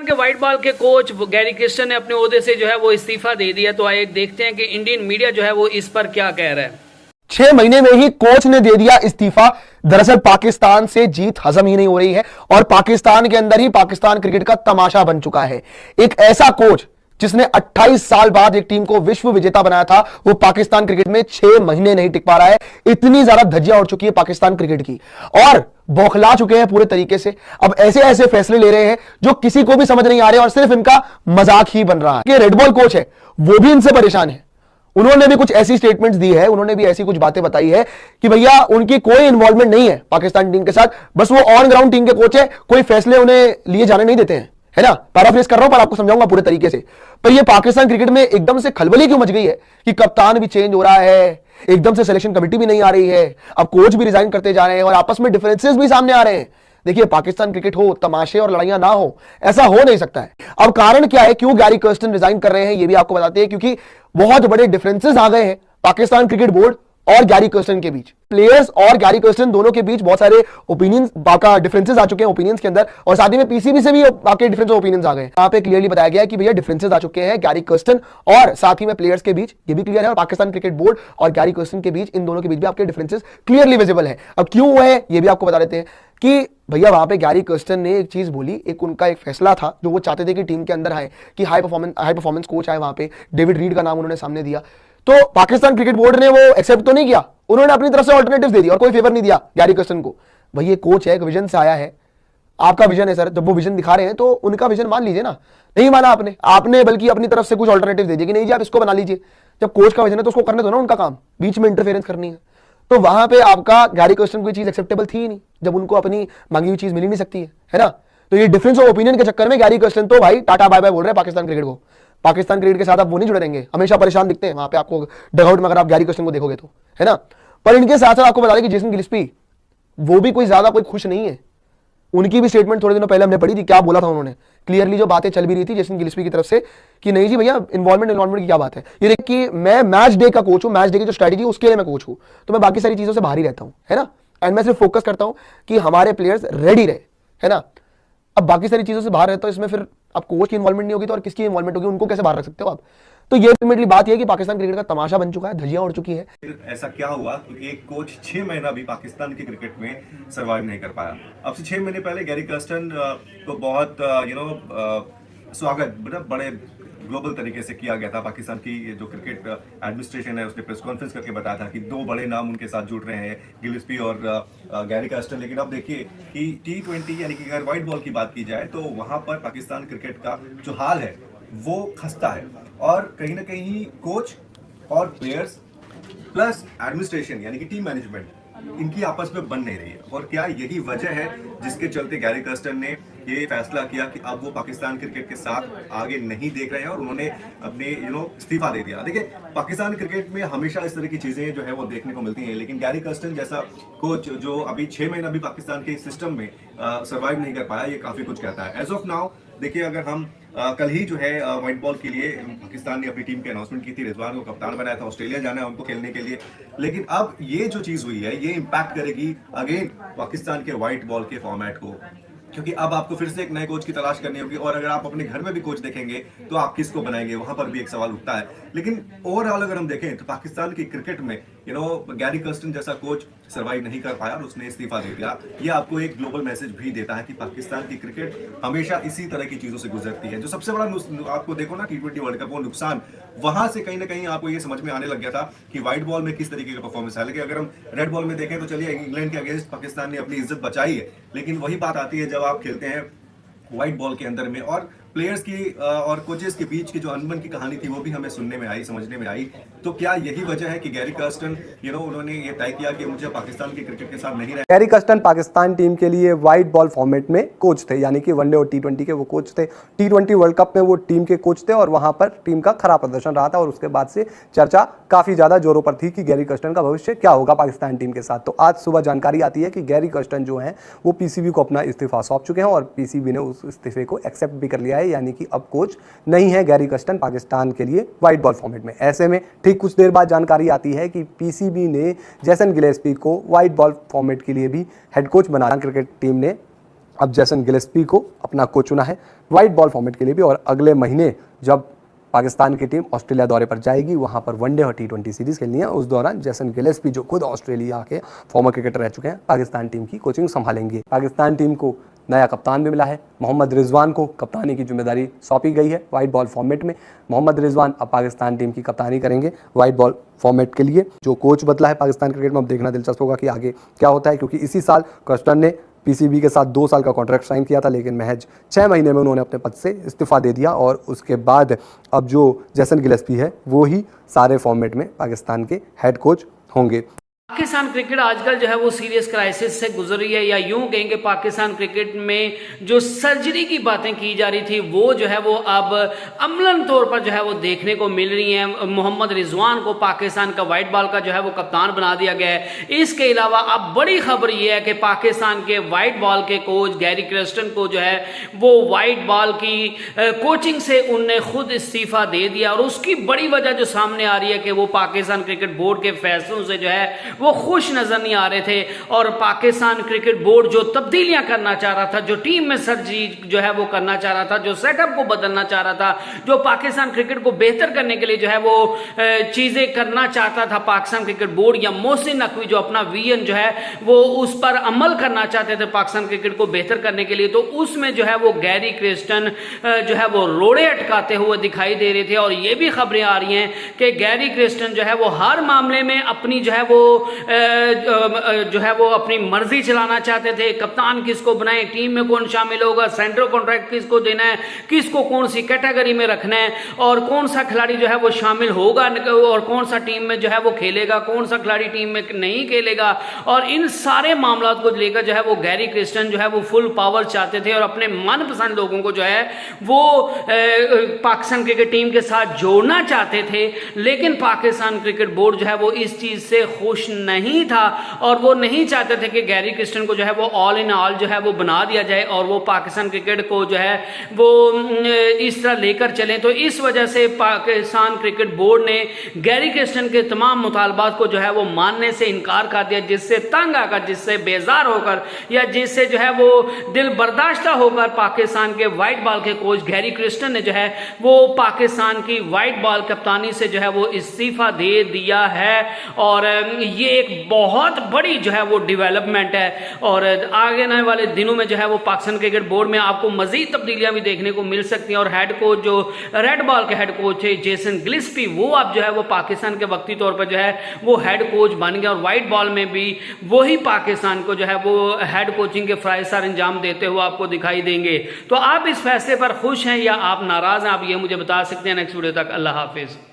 के white ball के coach Gary Kristen ने अपने ओहदे से जो है वो इस्तीफा दे दिया। तो आइए देखते हैं कि इंडियन मीडिया जो है वो इस पर क्या कह रहा है। 6 महीने में ही कोच ने दे दिया इस्तीफा। दरअसल पाकिस्तान से जीत हजम ही नहीं हो रही है और पाकिस्तान के अंदर ही पाकिस्तान क्रिकेट का तमाशा बन चुका है। एक ऐसा कोच जिसने 28 साल बाद एक टीम को विश्व विजेता बनाया था, वो पाकिस्तान क्रिकेट में 6 महीने नहीं टिक पा रहा है। इतनी ज्यादा धज्जियां उड़ चुकी है पाकिस्तान क्रिकेट की और बौखला चुके हैं पूरे तरीके से। अब ऐसे ऐसे फैसले ले रहे हैं जो किसी को भी समझ नहीं आ रहे और सिर्फ इनका मजाक ही बन रहा है। कि रेड बॉल कोच है वो भी इनसे परेशान है। उन्होंने भी कुछ ऐसी स्टेटमेंट्स दी है, उन्होंने भी ऐसी कुछ बातें बताई है कि भैया उनकी कोई इन्वॉल्वमेंट नहीं है पाकिस्तान टीम के साथ, बस वो ऑन ग्राउंड टीम के कोच है, कोई फैसले उन्हें लिए जाने नहीं देते हैं, है ना। पैराफ्रेज कर रहा हूं पर आपको समझाऊंगा पूरे तरीके से। पर ये पाकिस्तान क्रिकेट में एकदम से खलबली क्यों मच गई है कि कप्तान भी चेंज हो रहा है, एकदम से सिलेक्शन कमेटी भी नहीं आ रही है, अब कोच भी रिजाइन करते जा रहे हैं और आपस में डिफरेंसेस भी सामने आ रहे हैं। देखिए पाकिस्तान क्रिकेट हो, तमाशे और लड़ाइयां ना हो, ऐसा हो नहीं सकता है। अब कारण क्या है, क्यों गैरी कर्स्टन रिजाइन कर रहे हैं, ये भी आपको बताते हैं। क्योंकि बहुत बड़े डिफरेंसेस आ गए हैं पाकिस्तान क्रिकेट बोर्ड और गैरी कर्स्टन के बीच। प्लेयर्स और गैरी कर्स्टन दोनों के बीच बहुत सारे ओपिनियंस बाका डिफरेंसेस आ चुके हैं ओपिनियंस के अंदर, और साथ ही में पीसीबी से भी बाकी डिफरेंस ओपिनियंस आ गए। यहाँ पे क्लियरली बताया गया कि भैया डिफरेंसेस आ चुके हैं गैरी कर्स्टन और साथ ही में प्लेयर्स के बीच, ये भी क्लियर है। और पाकिस्तान क्रिकेट बोर्ड और गैरी कर्स्टन के बीच, इन दोनों के बीच भी आपके डिफरेंसेस क्लियरली विजिबल है। अब क्यों हुए ये भी आपको बता देते हैं कि भैया वहां पे गैरी कर्स्टन ने एक चीज बोली, एक उनका एक फैसला था जो वो चाहते थे कि टीम के अंदर आए, कि हाई परफॉर्मेंस कोच आए वहां पे। डेविड रीड का नाम उन्होंने सामने दिया, तो पाकिस्तान क्रिकेट बोर्ड ने वो एक्सेप्ट तो नहीं किया, उन्होंने अपनी तरफ से ऑल्टरनेटिव दे दिया और कोई फेवर नहीं दिया गैरी कर्स्टन को। भाई ये कोच है, एक विजन से आया है, आपका विजन है सर, जब वो विजन दिखा रहे हैं तो उनका विजन मान लीजिए ना। नहीं माना आपने बल्कि अपनी तरफ से कुछ ऑल्टरनेटिव दे दिया कि नहीं जी आप इसको बना लीजिए। जब कोच का विजन है तो उसको करने दो ना उनका काम, बीच में इंटरफेरेंस करनी है। तो वहां पे आपका गैरी कर्स्टन कोई चीज एक्सेप्टेबल थी ही नहीं, जब उनको अपनी मांगी हुई चीज मिल ही नहीं सकती है ना। तो ये डिफरेंस ऑफ ओपिनियन के चक्कर में गैरी कर्स्टन तो भाई टाटा बाय बाय बोल रहे हैं पाकिस्तान क्रिकेट को। पाकिस्तान क्रिकेट के साथ आप वो नहीं जुड़े रहेंगे, हमेशा परेशान दिखते हैं वहां पे आपको डगआउट में, अगर आप गैरी कर्स्टन को देखोगे तो, है ना। पर इनके साथ साथ आपको बता दें कि जेसन गिल्स्पी वो भी कोई ज्यादा कोई खुश नहीं है। उनकी भी स्टेटमेंट थोड़े दिनों पहले हमने पढ़ी थी, क्या बोला था उन्होंने। क्लियरली जो बातें चल भी रही थी जेसन गिल्स्पी की तरफ से कि नहीं जी भैया इन्वॉल्वमेंट की क्या बात है। ये देख कि मैं मैच डे का कोच हूं, मैच डे की जो स्ट्रेटेजी उसके लिए मैं कोच हूं, तो मैं बाकी सारी चीजों से बाहर ही रहता हूं, है ना। एंड मैं सिर्फ फोकस करता हूं कि हमारे प्लेयर्स रेडी रहे, है ना। अब बाकी सारी चीजों से बाहर रहता हूं, इसमें फिर अब कोच की इन्वॉल्वमेंट नहीं होगी तो और किसकी इन्वॉल्वमेंट होगी, उनको कैसे बाहर रख सकते हो आप। तो ये अल्टीमेटली बात ये है कि पाकिस्तान क्रिकेट का तमाशा बन चुका है, धज्जियां उड़ चुकी है। ऐसा क्या हुआ कि एक कोच 6 महीना भी पाकिस्तान के क्रिकेट में सर्वाइव नहीं कर पाया। अब से 6 महीने पहले गैरी कर्स्टन को बहुत स्वागत बड़े ग्लोबल तरीके से किया गया था। पाकिस्तान की जो क्रिकेट एडमिनिस्ट्रेशन है उसने प्रेस कॉन्फ्रेंस करके बताया था कि 2 बड़े नाम उनके साथ जुड़ रहे हैं, गिल्स्पी और गैरी कर्स्टन। लेकिन अब देखिए कि T20 यानी कि अगर व्हाइट बॉल की बात की जाए तो वहां पर पाकिस्तान क्रिकेट का जो हाल है वो खस्ता है और कहीं ना कहीं कोच और प्लेयर्स प्लस एडमिनिस्ट्रेशन यानी कि टीम मैनेजमेंट इनकी आपस में बन नहीं रही है। और क्या यही वजह है जिसके चलते गैरी कर्स्टन ने ये फैसला किया कि अब वो पाकिस्तान क्रिकेट के साथ आगे नहीं देख रहे हैं और उन्होंने अपने इस्तीफा दे दिया। देखिए पाकिस्तान क्रिकेट में हमेशा इस तरह की चीजें जो है वो देखने को मिलती हैं, लेकिन गैरी कर्स्टन जैसा कोच जो अभी 6 महीना भी पाकिस्तान के सिस्टम में सर्वाइव नहीं कर पाया, ये काफी कुछ कहता है। एज ऑफ नाउ देखिए, अगर हम कल ही जो है व्हाइट बॉल के लिए पाकिस्तान ने अपनी टीम की अनाउंसमेंट की थी, रिजवान को कप्तान बनाया था, ऑस्ट्रेलिया जाना है उनको खेलने के लिए। लेकिन अब ये जो चीज हुई है ये इंपैक्ट करेगी अगेन पाकिस्तान के व्हाइट बॉल के फॉर्मेट को, क्योंकि अब आपको फिर से एक नए कोच की तलाश करनी होगी। और अगर आप अपने घर में भी कोच देखेंगे तो आप किसको बनाएंगे, वहां पर भी एक सवाल उठता है। लेकिन ओवरऑल अगर हम देखें तो पाकिस्तान की क्रिकेट में गैरी कर्स्टन जैसा कोच सर्वाइव नहीं कर पाया और उसने इस्तीफा दे दिया। ये आपको एक ग्लोबल मैसेज भी देता है कि पाकिस्तान की क्रिकेट हमेशा इसी तरह की चीजों से गुजरती है। जो सबसे बड़ा आपको देखो ना T20 वर्ल्ड कप, वो नुकसान वहां से कहीं ना कहीं आपको ये समझ में आने लग गया था कि व्हाइट बॉल में किस तरीके का परफॉर्मेंस है। लेकिन अगर हम रेड बॉल में देखें तो चलिए इंग्लैंड के अगेंस्ट पाकिस्तान ने अपनी इज्जत बचाई है, लेकिन वही बात आती है जब आप खेलते हैं व्हाइट बॉल के अंदर में और प्लेयर्स की और कोचेस के बीच की जो अनबन की कहानी थी वो भी हमें सुनने में आई, समझने में आई। तो क्या यही वजह है कि गैरी कर्स्टन उन्होंने ये तय किया कि मुझे पाकिस्तान की क्रिकेट के साथ नहीं रहना। गैरी कर्स्टन पाकिस्तान टीम के लिए व्हाइट बॉल फॉर्मेट में कोच थे, यानी कि वनडे और T20 के वो कोच थे। T20 वर्ल्ड कप में वो टीम के कोच थे और वहां पर टीम का खराब प्रदर्शन रहा था और उसके बाद से चर्चा काफी ज्यादा जोरों पर थी कि गैरी कर्स्टन का भविष्य क्या होगा पाकिस्तान टीम के साथ। तो आज सुबह जानकारी आती है कि गैरी कर्स्टन जो है वो पीसीबी को अपना इस्तीफा सौंप चुके हैं और पीसीबी ने उस इस्तीफे को एक्सेप्ट भी कर लिया है, यानी कि अब कोच नहीं है गैरी कर्स्टन पाकिस्तान के लिए व्हाइट बॉल फॉर्मेट में। ऐसे में ठीक कुछ देर बाद जानकारी आती है कि पीसीबी ने जेसन गिलेस्पी को व्हाइट बॉल फॉर्मेट के लिए भी हेड कोच बनाया। क्रिकेट टीम ने अब जैसन गिलेस्पी को अपना कोच चुना है वाइट बॉल फॉर्मेट के लिए भी, और अगले महीने जब पाकिस्तान की टीम ऑस्ट्रेलिया दौरे पर जाएगी, वहां पर वनडे और T20 सीरीज खेलनी है, उस दौरान जैसन गिलेस्पी जो खुद ऑस्ट्रेलिया के फॉर्मर क्रिकेटर रह चुके हैं, पाकिस्तान टीम की कोचिंग संभालेंगे। पाकिस्तान टीम को नया कप्तान भी मिला है, मोहम्मद रिजवान को कप्तानी की जिम्मेदारी सौंपी गई है वाइट बॉल फॉर्मेट में। मोहम्मद रिजवान अब पाकिस्तान टीम की कप्तानी करेंगे वाइट बॉल फॉर्मेट के लिए। जो कोच बदला है पाकिस्तान क्रिकेट में, अब देखना दिलचस्प होगा कि आगे क्या होता है, क्योंकि इसी साल कर्स्टन ने पीसीबी के साथ 2 साल का कॉन्ट्रैक्ट साइन किया था, लेकिन महज 6 महीने में उन्होंने अपने पद से इस्तीफा दे दिया, और उसके बाद अब जो जैसन गिलेस्पी है वो ही सारे फॉर्मेट में पाकिस्तान के हेड कोच होंगे। पाकिस्तान क्रिकेट आजकल जो है वो सीरियस क्राइसिस से गुजर रही है, या यूं कहेंगे पाकिस्तान क्रिकेट में जो सर्जरी की बातें की जा रही थी वो जो है वो अब अमलन तौर पर जो है वो देखने को मिल रही है। मोहम्मद रिजवान को पाकिस्तान का वाइट बॉल का जो है वो कप्तान बना दिया गया है। इसके अलावा अब बड़ी खबर ये है कि पाकिस्तान के वाइट बॉल के कोच गैरी क्रेस्टन को जो है वो वाइट बॉल की कोचिंग से उनने खुद इस्तीफा दे दिया, और उसकी बड़ी वजह जो सामने आ रही है कि वो पाकिस्तान क्रिकेट बोर्ड के फैसलों से जो है वो खुश नजर नहीं आ रहे थे, और पाकिस्तान क्रिकेट बोर्ड जो तब्दीलियां करना चाह रहा था, जो टीम में सर्जरी जो है वो करना चाह रहा था, जो सेटअप को बदलना चाह रहा था, जो पाकिस्तान क्रिकेट को बेहतर करने के लिए जो है वो चीजें करना चाहता था पाकिस्तान क्रिकेट बोर्ड, या मोहसिन नकवी जो अपना विजन जो है वो उस पर अमल करना चाहते थे पाकिस्तान क्रिकेट को बेहतर करने के लिए, तो उसमें जो है वो गैरी क्रेस्टन जो है वो रोड़े अटकाते हुए दिखाई दे रहे थे। और ये भी खबरें आ रही हैं कि गैरी क्रेस्टन जो है वो हर मामले में अपनी जो है वो अपनी मर्जी चलाना चाहते थे। कप्तान किसको बनाएं, टीम में कौन शामिल होगा, सेंट्रल कॉन्ट्रैक्ट किसको देना है, किसको कौन सी कैटेगरी में रखना है, और कौन सा खिलाड़ी जो है वो शामिल होगा और कौन सा टीम में जो है वो खेलेगा, कौन सा खिलाड़ी टीम में नहीं खेलेगा। और इन सारे मामलों को लेकर जो है वो गैरी क्रेस्टन जो है वो फुल पावर चाहते थे, और अपने मनपसंद लोगों को जो है वो पाकिस्तान क्रिकेट टीम के साथ जोड़ना चाहते थे। लेकिन पाकिस्तान क्रिकेट बोर्ड जो है वो इस चीज से खुश नहीं था, और वो नहीं चाहते थे कि गैरी क्रेस्टन को जो है वो ऑल इन ऑल जो है वो बना दिया जाए, और वो पाकिस्तान क्रिकेट को जो है वो इस तरह लेकर चलें। तो इस वजह से पाकिस्तान क्रिकेट बोर्ड ने गैरी क्रेस्टन के तमाम मुतालबात को जो है वो मानने से इनकार कर दिया, जिससे तंग आकर, जिससे बेजार होकर, या जिससे जो है वो दिल बर्दाश्ता होकर पाकिस्तान के वाइट बॉल के कोच गैरी क्रेस्टन ने जो है वो पाकिस्तान की वाइट बॉल कप्तानी से जो है वो इस्तीफा दे दिया है। और ये एक बहुत बड़ी जो है वो डेवलपमेंट है, और आगे आने वाले दिनों में जो है वो पाकिस्तान क्रिकेट बोर्ड में आपको मजीद तब्दीलियां भी देखने को मिल सकती हैं। और हेड कोच जो रेड बॉल के हेड कोच है जेसन गिलेस्पी, वो अब जो है वो पाकिस्तान के वक्ती तौर पर जो है वो हेड कोच बन गया, और वाइट बॉल में भी वही पाकिस्तान को जो है वो हेड कोचिंग के फराइज सर अंजाम देते हुए आपको दिखाई देंगे। तो आप इस फैसले पर खुश हैं या आप नाराज हैं, आप ये मुझे बता सकते हैं। नेक्स्ट वीडियो तक अल्लाह हाफिज।